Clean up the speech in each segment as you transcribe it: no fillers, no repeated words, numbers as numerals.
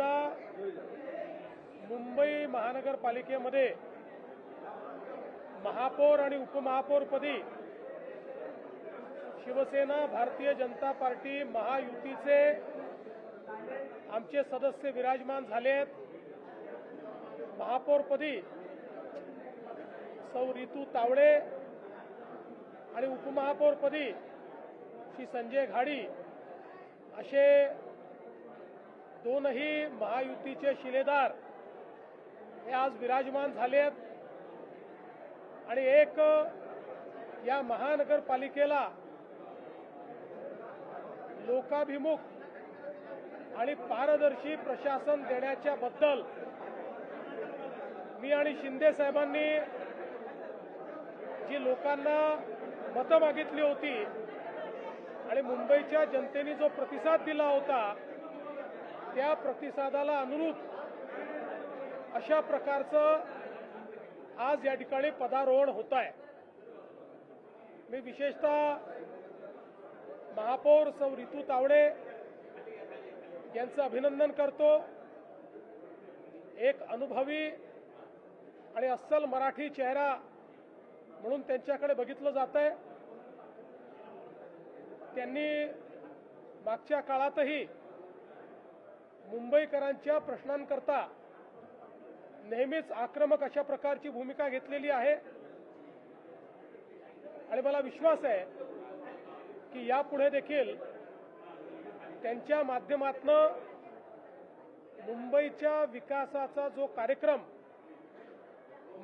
एकदा मुंबई महानगरपालिकेमध्ये महापौर आणि उपमहापौरपदी शिवसेना भारतीय जनता पार्टी महायुतीचे आमचे सदस्य विराजमान झाले आहेत। महापौरपदी सौ रितू तावडे आणि उपमहापौरपदी श्री संजय घाडी असे दोनही महायुतीचे शिलेदार हे आज विराजमान झाले आहेत आणि एक या महानगरपालिकेला लोकाभिमुख आणि पारदर्शी प्रशासन देण्याच्या बद्दल मी आणि शिंदे साहेबांनी जी लोकांना मतं मागितली होती आणि मुंबईच्या जनतेने जो प्रतिसाद दिला होता त्या प्रतिसादाला अनुरूप अशा प्रकारचं आज या ठिकाणी पदारोहण होत आहे। मी विशेषतः महापौर सौ रितू तावडे यांचं अभिनंदन करतो। एक अनुभवी आणि अस्सल मराठी चेहरा म्हणून त्यांच्याकडे बघितलं जातंय। त्यांनी मागच्या काळातही मुंबईकरांच्या प्रश्नांकरता नेहमीच आक्रमक अशा प्रकारची भूमिका घेतलेली आहे आणि मला विश्वास आहे की यापुढे देखील त्यांच्या माध्यमातून मुंबईच्या विकासाचा जो कार्यक्रम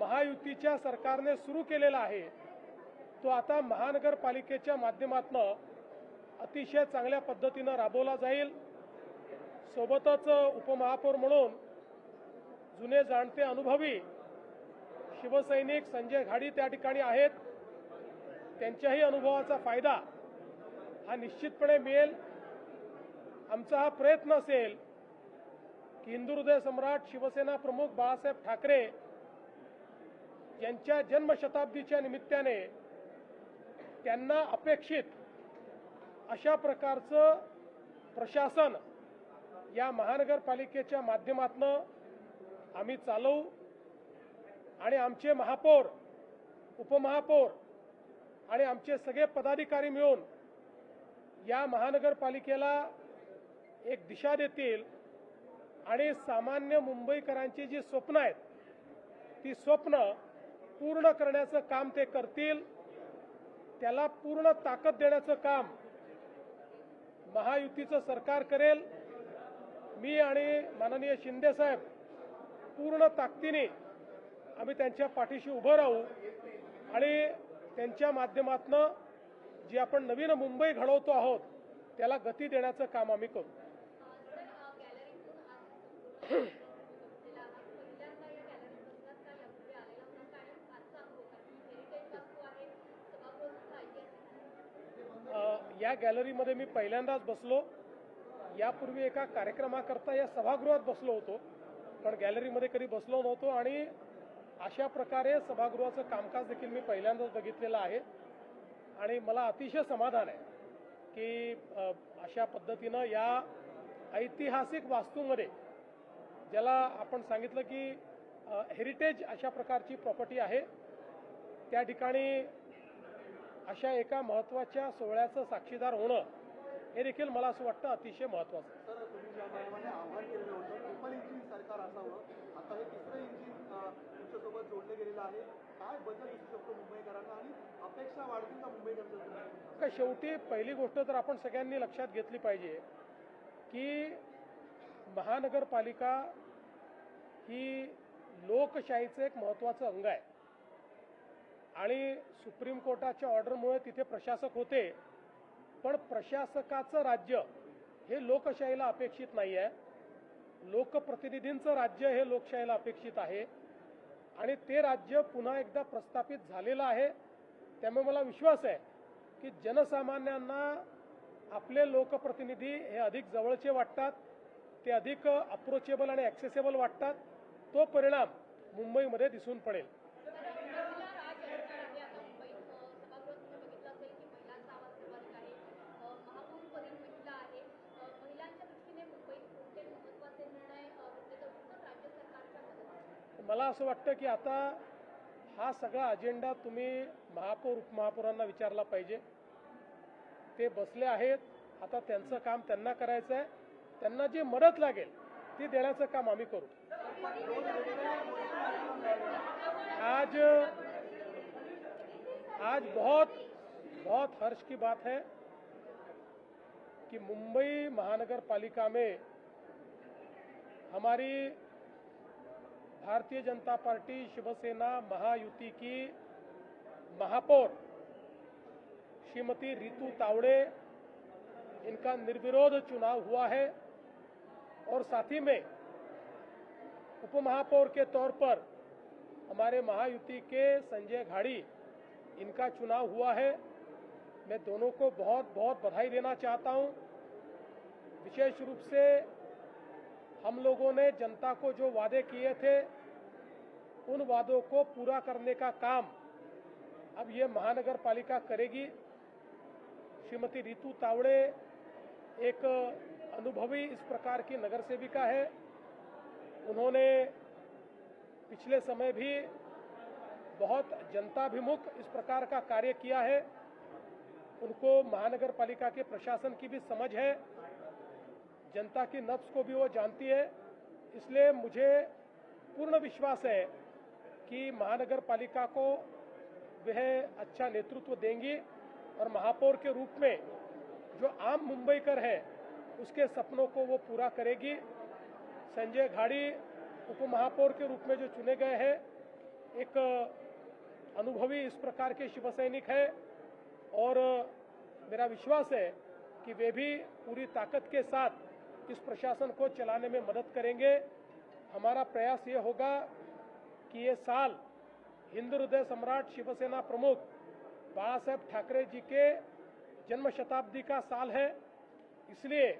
महायुतीच्या सरकारने सुरू केलेला आहे तो आता महानगरपालिकेच्या माध्यमातून अतिशय चांगल्या पद्धतीने राबवला जाईल। सोबतच उपमहापौर म्हणून जुने जाणते अनुभवी शिवसैनिक संजय घाडी त्या ठिकाणी आहेत। त्यांच्याही अनुभवाचा फायदा हा निश्चितपणे मिळेल। आमचा हा प्रयत्न असेल की हिंदू हृदय सम्राट शिवसेना प्रमुख बाळासाहेब ठाकरे यांच्या जन्मशताब्दीच्या निमित्ताने त्यांना अपेक्षित अशा प्रकारचं प्रशासन या महानगरपालिकेच्या माध्यमातून आम्ही चालवू आणि आमचे महापौर उपमहापौर आणि आमचे सगळे पदाधिकारी मिळून या महानगरपालिकेला एक दिशा देतील आणि सामान्य मुंबईकरांची जी स्वप्न आहेत ती स्वप्न पूर्ण करण्याचं काम ते करतील। त्याला पूर्ण ताकद देण्याचं काम महायुतीचं सरकार करेल। मी आणि माननीय शिंदे साहेब पूर्ण ताकदीने आम्ही त्यांच्या पाठीशी उभं राहू आणि त्यांच्या माध्यमातून जी आपण नवीन मुंबई घडवतो आहोत त्याला गती देण्याचं काम आम्ही करू। या गॅलरीमध्ये मी पहिल्यांदाच बसलो। यापूर्वी एका कार्यक्रमाकरता या सभागृहात बसलो होतो पण गॅलरीमध्ये कधी बसलो नव्हतो आणि अशा प्रकारे सभागृहाचं कामकाज देखील मी पहिल्यांदाच बघितलेलं आहे आणि मला अतिशय समाधान आहे की अशा पद्धतीनं या ऐतिहासिक वास्तूमध्ये ज्याला आपण सांगितलं की हेरिटेज अशा प्रकारची प्रॉपर्टी आहे त्या ठिकाणी अशा एका महत्त्वाच्या सोहळ्याचं साक्षीदार होणं हे देखील मला असं वाटतं अतिशय महत्त्वाचं आहे। सर, तुम्ही ज्या प्रमाणे आव्हान केलं होतं ट्रिपल इंजिन सरकार असावं, आता हे तिसरं इंजिन तुमच्यासोबत जोडलं गेलेलं आहे, काय बदल दिसू शकतो मुंबईकरांना आणि अपेक्षा वाढतील का मुंबईकरांच्या? शेवटी पहिली गोष्ट तर आपण सगळ्यांनी लक्षात घेतली पाहिजे की महानगरपालिका ही लोकशाहीचं एक महत्त्वाचं अंग आहे आणि सुप्रीम कोर्टाच्या ऑर्डरमुळे तिथे प्रशासक होते पण प्रशासकाचं राज्य हे लोकशाहीला अपेक्षित नाही आहे। लोकप्रतिनिधींचं राज्य हे लोकशाहीला अपेक्षित आहे आणि ते राज्य पुन्हा एकदा प्रस्थापित झालेलं आहे। त्यामुळे मला विश्वास आहे की जनसामान्यांना आपले लोकप्रतिनिधी हे अधिक जवळचे वाटतात, ते अधिक अप्रोचेबल आणि ॲक्सेसेबल वाटतात। तो परिणाम मुंबईमध्ये दिसून पडेल। महापौरपदी महिला आहे, महिलांच्या दृष्टीने मुंबईत कोणते महत्त्वाचे निर्णय मला असं वाटतं की आता हा सगळा अजेंडा तुम्ही महापौर उपमहापौरांना विचारला पाहिजे. ते बसले आहेत, आता त्यांचं काम त्यांना करायचं आहे. त्यांना जी मदत लागेल ती देण्याचं काम आम्ही करू. आज बहुत बहुत हर्ष की बात है कि मुंबई महानगर पालिका में हमारी भारतीय जनता पार्टी शिवसेना महायुति की महापौर श्रीमती रीतू तावड़े, इनका निर्विरोध चुनाव हुआ है और साथ ही में उपमहापौर के तौर पर हमारे महायुति के संजय घाड़ी, इनका चुनाव हुआ है. मैं दोनों को बहुत बहुत बधाई देना चाहता हूं. विशेष रूप से हम लोगों ने जनता को जो वादे किए थे उन वादों को पूरा करने का काम अब ये महानगर पालिका करेगी. श्रीमती रीतू तावड़े एक अनुभवी इस प्रकार की नगर सेविका है. उन्होंने पिछले समय भी बहुत जनताभिमुख इस प्रकार का कार्य किया है. उनको महानगर पालिका के प्रशासन की भी समझ है, जनता की नब्ज को भी वो जानती है. इसलिए मुझे पूर्ण विश्वास है कि महानगर पालिका को वह अच्छा नेतृत्व देंगी और महापौर के रूप में जो आम मुंबईकर है उसके सपनों को वो पूरा करेगी. संजय घाड़ी उपमहापौर के रूप में जो चुने गए हैं, एक अनुभवी इस प्रकार के शिवसैनिक है और मेरा विश्वास है कि वे भी पूरी ताकत के साथ इस प्रशासन को चलाने में मदद करेंगे. हमारा प्रयास ये होगा कि ये साल हिंदू हृदय सम्राट शिवसेना प्रमुख बाला साहेब ठाकरे जी के जन्म शताब्दी का साल है. इसलिए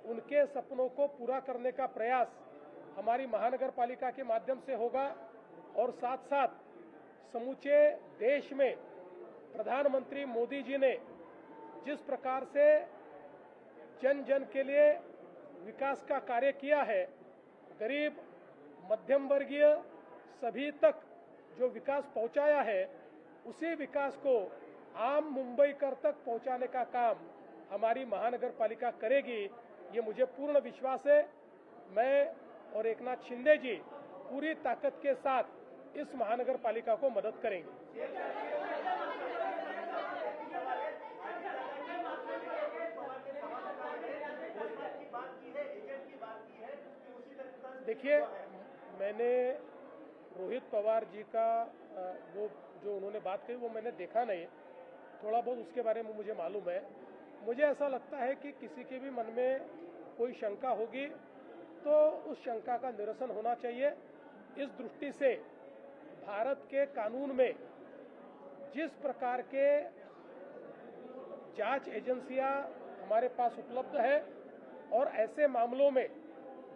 उनके सपनों को पूरा करने का प्रयास हमारी महानगर पालिका के माध्यम से होगा और साथ साथ समूचे देश में प्रधानमंत्री मोदी जी ने जिस प्रकार से जन जन के लिए विकास का कार्य किया है, गरीब मध्यम वर्गीय सभी तक जो विकास पहुंचाया है, उसी विकास को आम मुंबईकर तक पहुंचाने का काम हमारी महानगर पालिका करेगी. ये मुझे पूर्ण विश्वास है. मैं और एकनाथ शिंदे जी पूरी ताकत के साथ इस महानगर पालिका को मदद करेंगे. देखिए, मैंने रोहित पवार जी का वो जो उन्होंने बात कही वो मैंने देखा नहीं, थोड़ा बहुत उसके बारे में मुझे मालूम है. मुझे ऐसा लगता है कि किसी के भी मन में कोई शंका होगी तो उस शंका का निरसन होना चाहिए. इस दृष्टि से भारत के कानून में जिस प्रकार के जांच एजेंसियां हमारे पास उपलब्ध है और ऐसे मामलों में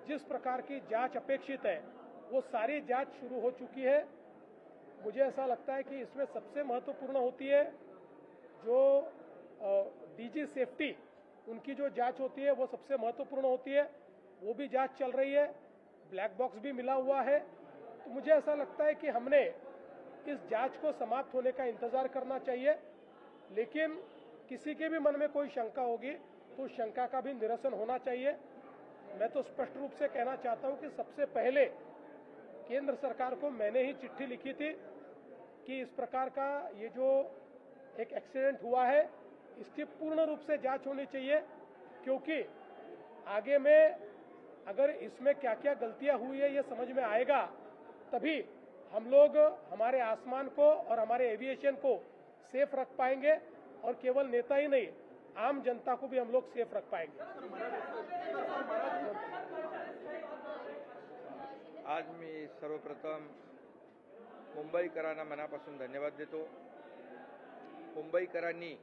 जिस प्रकार की जांच अपेक्षित है वो सारी जांच शुरू हो चुकी है. मुझे ऐसा लगता है कि इसमें सबसे महत्वपूर्ण होती है जो डीजी सेफ्टी, उनकी जो जांच होती है वो सबसे महत्वपूर्ण होती है. वो भी जांच चल रही है, ब्लैक बॉक्स भी मिला हुआ है. तो मुझे ऐसा लगता है कि हमने इस जांच को समाप्त होने का इंतजार करना चाहिए. लेकिन किसी के भी मन में कोई शंका होगी तो उस शंका का भी निरसन होना चाहिए. मैं तो स्पष्ट रूप से कहना चाहता हूं कि सबसे पहले केंद्र सरकार को मैंने ही चिट्ठी लिखी थी कि इस प्रकार का ये जो एक एक्सीडेंट हुआ है इसकी पूर्ण रूप से जांच होनी चाहिए, क्योंकि आगे में अगर इसमें क्या क्या गलतियां हुई है ये समझ में आएगा तभी हम लोग हमारे आसमान को और हमारे एविएशन को सेफ रख पाएंगे और केवल नेता ही नहीं, आम जनता को भी हम लोग सेफ रख पाएंगे. आज मी सर्वप्रथम मुंबईकरांना मनापासून धन्यवाद देतो. मुंबईकरांनी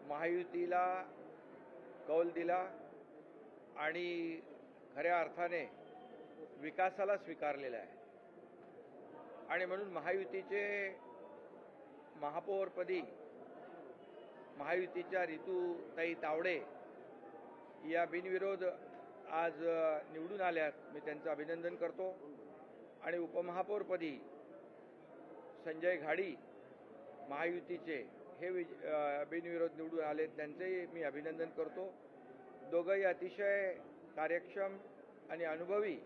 महायुतीला कौल दिला आणि खऱ्या अर्थाने विकासाला स्वीकारलेला आहे आणि म्हणून महायुतीचे महापौरपदी महायुतीच्या रीतूताई तावडे या बिनविरोध आज निवडून आल्यात. मी त्यांचं अभिनंदन करतो आणि उपमहापौरपदी संजय घाडी महायुतीचे हे बिनविरोध निवडून आले, त्यांचेही मी अभिनंदन करतो. दोघंही अतिशय कार्यक्षम आणि अनुभवी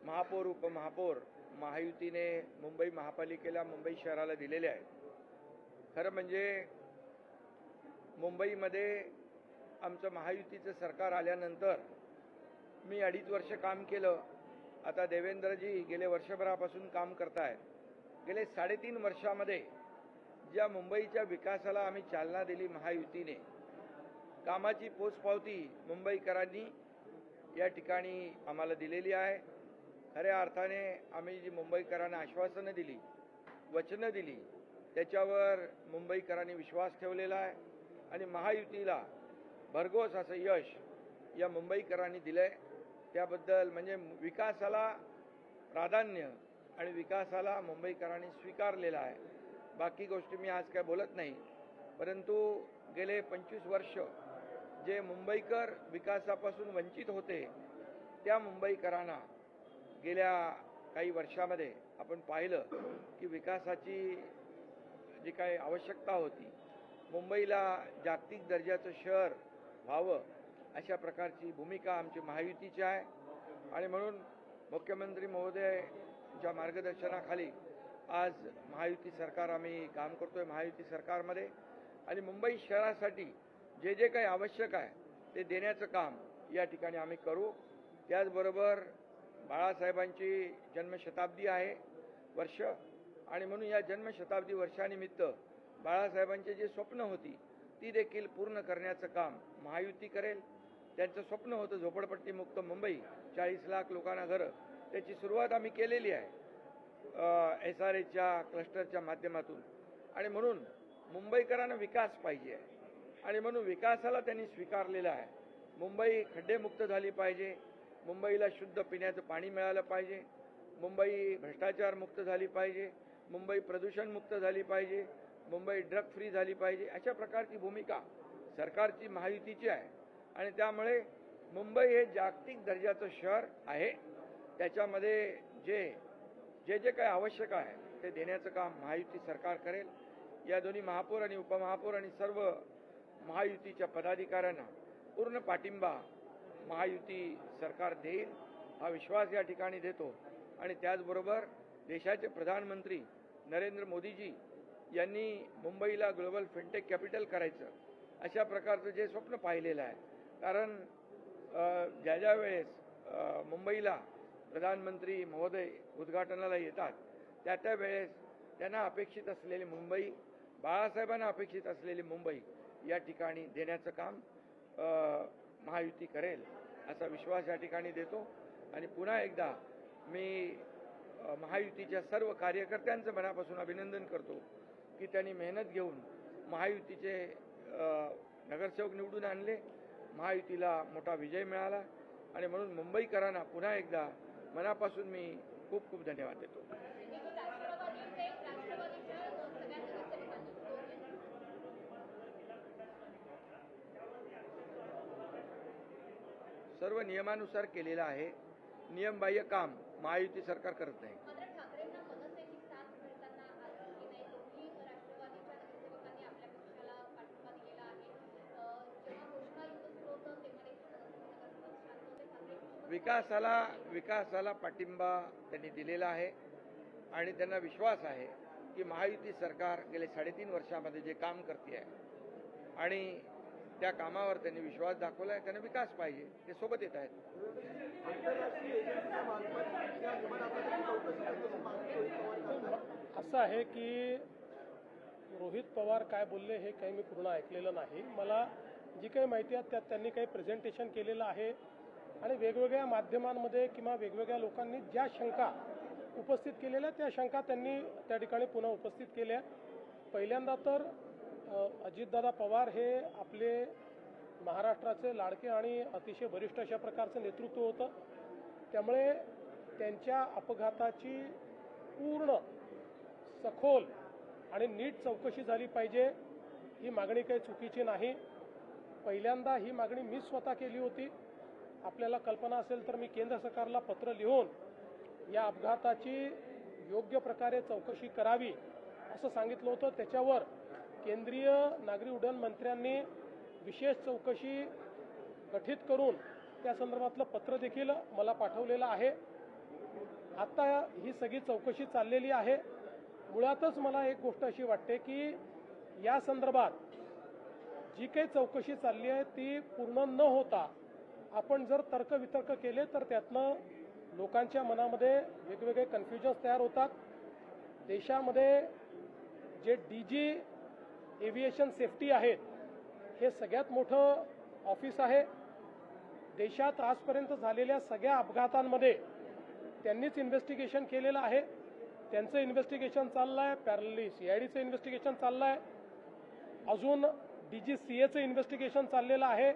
महापौर उपमहापौर महायुतीने मुंबई महापालिकेला, मुंबई शहराला दिलेले आहेत. खरं म्हणजे मुंबईमध्ये आमचं महायुतीचं सरकार आल्यानंतर मी 2.5 वर्ष काम केलं. आता देवेंद्रजी गेले वर्षभरापासून काम करतायत. गेले 3.5 वर्षामध्ये ज्या मुंबईच्या विकासाला आम्ही चालना दिली महायुतीने, कामाची पोचपावती मुंबईकरांनी या ठिकाणी आम्हाला दिलेली आहे. खऱ्या अर्थाने आम्ही जी मुंबईकरांना आश्वासनं दिली, वचनं दिली, त्याच्यावर मुंबईकरांनी विश्वास ठेवलेला आहे आणि महायुतीला भरघोस असं यश या मुंबईकरांनी दिलं आहे. त्याबद्दल म्हणजे विकासाला प्राधान्य आणि विकासाला मुंबईकरांनी स्वीकारलेला आहे. बाकी गोष्टी मी आज काय बोलत नाही, परंतु गेले 25 वर्ष जे मुंबईकर विकासापासून वंचित होते, त्या मुंबईकरांना गेल्या काही वर्षामध्ये आपण पाहिलं की विकासाची जी काही आवश्यकता होती, मुंबईला जागतिक दर्जाचं शहर व्हावं अशा प्रकारची भूमिका आमची महायुतीची आहे. आणि म्हणून मुख्यमंत्री महोदयांच्या मार्गदर्शनाखाली आज महायुती सरकार आम्ही काम करतोय महायुती सरकारमध्ये. आणि मुंबई शहरासाठी जे जे काही आवश्यक आहे ते देण्याचं काम या ठिकाणी आम्ही करू. त्याचबरोबर बाळासाहेबांची जन्मशताब्दी आहे वर्ष, आणि म्हणून या जन्मशताब्दी वर्षानिमित्त बाळासाहेबांची जी स्वप्न होती ती देखील पूर्ण करण्याचं काम महायुती करेल. त्यांचं स्वप्न होतं झोपडपट्टीमुक्त मुंबई, 40 लाख लोकांना घरं. त्याची सुरुवात आम्ही केलेली आहे SRAच्या क्लस्टरच्या माध्यमातून. आणि म्हणून मुंबईकरांना विकास पाहिजे आहे आणि म्हणून विकासाला त्यांनी स्वीकारलेला आहे. मुंबई खड्डेमुक्त झाली पाहिजे, मुंबईला शुद्ध पिण्याचं पाणी मिळालं पाहिजे, मुंबई भ्रष्टाचार मुक्त झाली पाहिजे, मुंबई प्रदूषण मुक्त झाली पाहिजे, मुंबई ड्रग फ्री झाली पाहिजे. अशा प्रकारची भूमिका सरकारची महायुतीची आहे. आणि त्यामुळे मुंबई हे जागतिक दर्जाचं शहर आहे. त्याच्यामध्ये जे जे काही आवश्यक आहे ते देण्याचं काम महायुती सरकार करेल. या दोन्ही महापौर आणि उपमहापौर आणि सर्व महायुतीच्या पदाधिकाऱ्यांना पूर्ण पाठिंबा महायुती सरकार देईल हा विश्वास या ठिकाणी देतो. आणि त्याचबरोबर देशाचे प्रधानमंत्री नरेंद्र मोदीजी यांनी मुंबईला ग्लोबल फिनटेक कॅपिटल करायचं अशा प्रकारचं जे स्वप्न पाहिलेलं आहे. कारण ज्या वेळेस मुंबईला प्रधानमंत्री महोदय उद्घाटनाला येतात त्या वेळेस त्यांना अपेक्षित असलेली मुंबई, बाळासाहेबांना अपेक्षित असलेली मुंबई या ठिकाणी देण्याचं काम महायुती करेल असा विश्वास या ठिकाणी देतो. आणि पुन्हा एकदा मी महायुतीच्या सर्व कार्यकर्त्यांचं मनापासून अभिनंदन करतो की त्यांनी मेहनत घेऊन महायुतीचे नगरसेवक निवडून आणले, महायुतीला मोठा विजय मिळाला. आणि म्हणून मुंबईकरांना पुन्हा एकदा मनापासून मी खूप खूप धन्यवाद देतो. सर्व नियमानुसार केलेलं आहे. नियमबाह्य काम महायुती सरकार करत नाही. विकासाला पाठिंबा त्यांनी दिलेला आहे आणि त्यांना विश्वास आहे की महायुती सरकार गेले 3.5 वर्षामध्ये जे काम करते आहे आणि त्या कामावर त्यांनी विश्वास दाखवला आहे. त्यांना विकास पाहिजे, ते सोबत येत आहेत. असं आहे की रोहित पवार काय बोलले हे काही मी पूर्ण ऐकलेलं नाही. मला जी काही माहिती आहे त्यात त्यांनी काही प्रेझेंटेशन केलेलं आहे आणि वेगवेगळ्या माध्यमांमध्ये किंवा वेगवेगळ्या लोकांनी ज्या शंका उपस्थित केलेल्या त्या शंका त्यांनी त्या ठिकाणी पुन्हा उपस्थित केल्या. पहिल्यांदा तर अजितदादा पवार हे आपले महाराष्ट्राचे लाडके आणि अतिशय वरिष्ठ अशा प्रकारचं नेतृत्व होतं. त्यामुळे त्यांच्या अपघाताची पूर्ण सखोल आणि नीट चौकशी झाली पाहिजे. ही मागणी काही चुकीची नाही. पहिल्यांदा ही मागणी मी स्वतः केली होती. आपल्याला कल्पना असेल तर मी केंद्र सरकारला पत्र लिहून या अपघाताची योग्य प्रकारे चौकशी करावी असं सांगितलं होतं. त्याच्यावर केंद्रीय नागरी उड्डाण मंत्र्यांनी विशेष चौकशी गठीत करून त्या संदर्भातलं पत्र देखील मला पाठवलेलं आहे. आता ही सगळी चौकशी चाललेली आहे. मुळातच मला एक गोष्ट अशी वाटते की या संदर्भात जी काही चौकशी चालली आहे ती पूर्ण न होता आपण जर तर्कवितर्क केले तर त्यातनं लोकांच्या मनामध्ये वेगवेगळे कन्फ्युजन्स तयार होतात. देशामध्ये जे DG एव्हिएशन सेफ्टी आहेत हे सगळ्यात मोठं ऑफिस आहे. देशात आजपर्यंत झालेल्या सगळ्या अपघातांमध्ये त्यांनीच इन्व्हेस्टिगेशन केलेलं आहे. त्यांचं इन्व्हेस्टिगेशन चाललं आहे. पॅरलली CIDचं इन्व्हेस्टिगेशन चाललं आहे. अजून DGCAचं इन्व्हेस्टिगेशन चाललेलं आहे.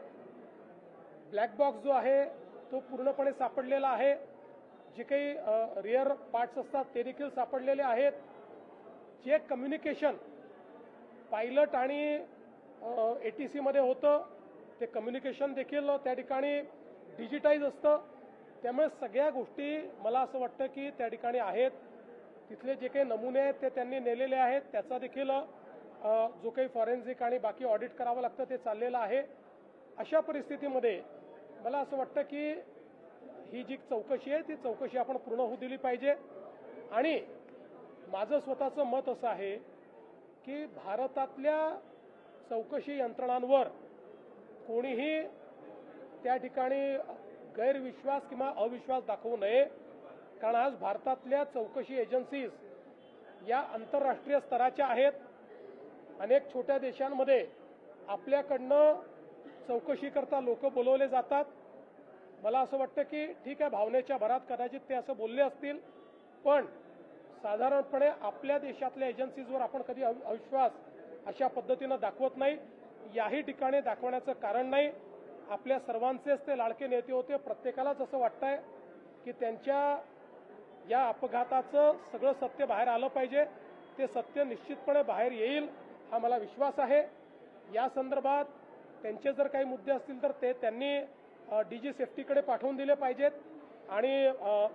ब्लॅक बॉक्स जो आहे तो पूर्णपणे सापडलेला आहे. जे काही रिअर पार्ट्स असतात ते देखील सापडलेले आहेत. जे कम्युनिकेशन पायलट आणि ATC मध्ये होतं ते कम्युनिकेशन देखील त्या ठिकाणी डिजिटाईज असतं. त्यामुळे सगळ्या गोष्टी मला असं वाटतं की त्या ठिकाणी आहेत. तिथले जे काही नमुने आहेत ते त्यांनी नेलेले आहेत. त्याचा देखील जो काही फॉरेन्सिक आणि बाकी ऑडिट करावं लागतं ते चाललेलं आहे. अशा परिस्थितीमध्ये मला असं वाटतं की ही जी चौकशी आहे ती चौकशी आपण पूर्ण होऊ दिली पाहिजे. आणि माझं स्वतःचं मत असं आहे की भारतातल्या चौकशी यंत्रणांवर कोणीही त्या ठिकाणी गैरविश्वास किंवा अविश्वास दाखवू नये. कारण आज भारतातल्या चौकशी एजन्सीज या आंतरराष्ट्रीय स्तराच्या आहेत. अनेक छोट्या देशांमध्ये आपल्याकडनं चौकशी करता लोक बोलवले जातात. मला असं वाटतं की ठीक आहे, भावनेच्या भरात कदाचित ते असं बोलले असतील, पण साधारणपणे आपल्या देशातल्या एजन्सीजवर आपण कधी अविश्वास अशा पद्धतीनं दाखवत नाही. याही ठिकाणी दाखवण्याचं कारण नाही. आपल्या सर्वांचेच ते लाडके नेते होते. प्रत्येकालाच असं वाटतंय की त्यांच्या या अपघाताचं सगळं सत्य बाहेर आलं पाहिजे. ते सत्य निश्चितपणे बाहेर येईल हा मला विश्वास आहे. या संदर्भात त्यांचे जर काही मुद्दे असतील तर ते त्यांनी DG सेफ्टीकडे पाठवून दिले पाहिजेत आणि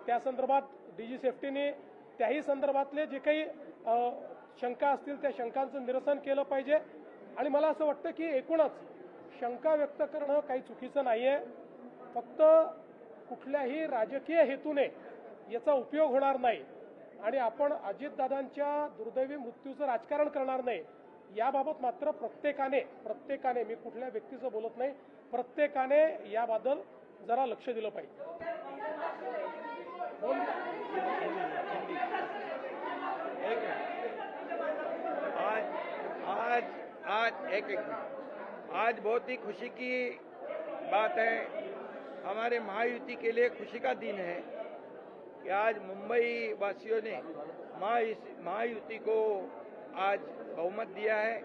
त्या संदर्भात DG सेफ्टीने त्याही संदर्भातले जे काही शंका असतील त्या शंकांचं निरसन केलं पाहिजे. आणि मला असं वाटतं की एकूणच शंका व्यक्त करणं काही चुकीचं नाही आहे. फक्त कुठल्याही राजकीय हेतूने याचा उपयोग होणार नाही आणि आपण अजितदादांच्या दुर्दैवी मृत्यूचं राजकारण करणार नाही. याबाबत मात्र प्रत्येकाने मी कुठल्या व्यक्तीचं बोलत नाही, प्रत्येकाने याबद्दल जरा लक्ष दिलं पाहिजे. आज बहुत ही खुशी की बात है. हमारे महायुति के लिए खुशी का दिन है कि आज मुंबई वासियों ने महायुति को आज बहुमत दिया है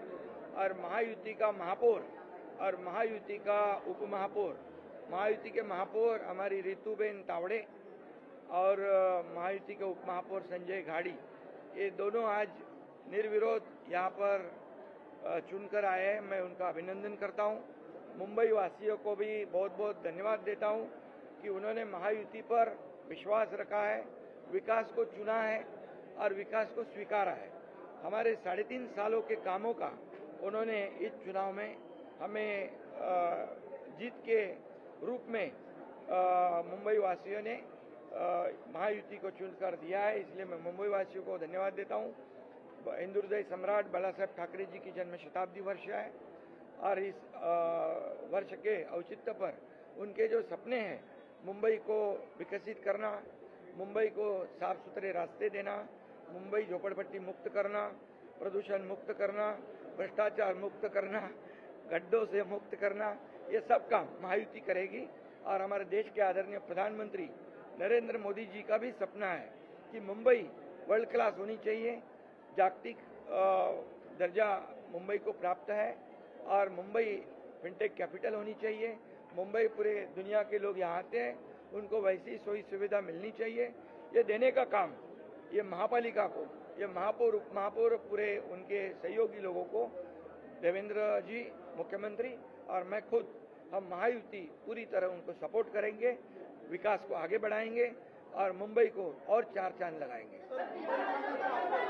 और महायुति का महापौर और महायुति का उपमहापौर, महायुति के महापौर हमारी रितुबेन तावड़े और महायुति के उपमहापौर संजय घाड़ी, ये दोनों आज निर्विरोध यहाँ पर चुनकर आए हैं. मैं उनका अभिनंदन करता हूँ. मुंबई वासियों को भी बहुत बहुत धन्यवाद देता हूँ कि उन्होंने महायुति पर विश्वास रखा है, विकास को चुना है और विकास को स्वीकारा है. हमारे 3.5 सालों के कामों का उन्होंने इस चुनाव में हमें जीत के रूप में मुंबई वासियों ने महायुति को चुनकर दिया है. इसलिए मैं मुंबई वासियों को धन्यवाद देता हूँ. हिंदू हृदय सम्राट बाला साहेब ठाकरे जी की जन्म शताब्दी वर्ष है और इस वर्ष के औचित्य पर उनके जो सपने हैं, मुंबई को विकसित करना, मुंबई को साफ सुथरे रास्ते देना, मुंबई झोपड़पट्टी मुक्त करना, प्रदूषण मुक्त करना, भ्रष्टाचार मुक्त करना, गड्ढों से मुक्त करना, ये सब काम महायुति करेगी. और हमारे देश के आदरणीय प्रधानमंत्री नरेंद्र मोदी जी का भी सपना है कि मुंबई वर्ल्ड क्लास होनी चाहिए. जागतिक दर्जा मुंबई को प्राप्त है और मुंबई फिनटेक कैपिटल होनी चाहिए. मुंबई पूरे दुनिया के लोग यहाँ आते हैं, उनको वैसी सुविधा मिलनी चाहिए. ये देने का काम ये महापालिका को, ये महापौर उप महापौर पूरे उनके सहयोगी लोगों को, देवेंद्र जी मुख्यमंत्री और मैं खुद, हम महायुति पूरी तरह उनको सपोर्ट करेंगे, विकास को आगे बढ़ाएंगे और मुंबई को और 4 चांद लगाएंगे। सर, मुंबई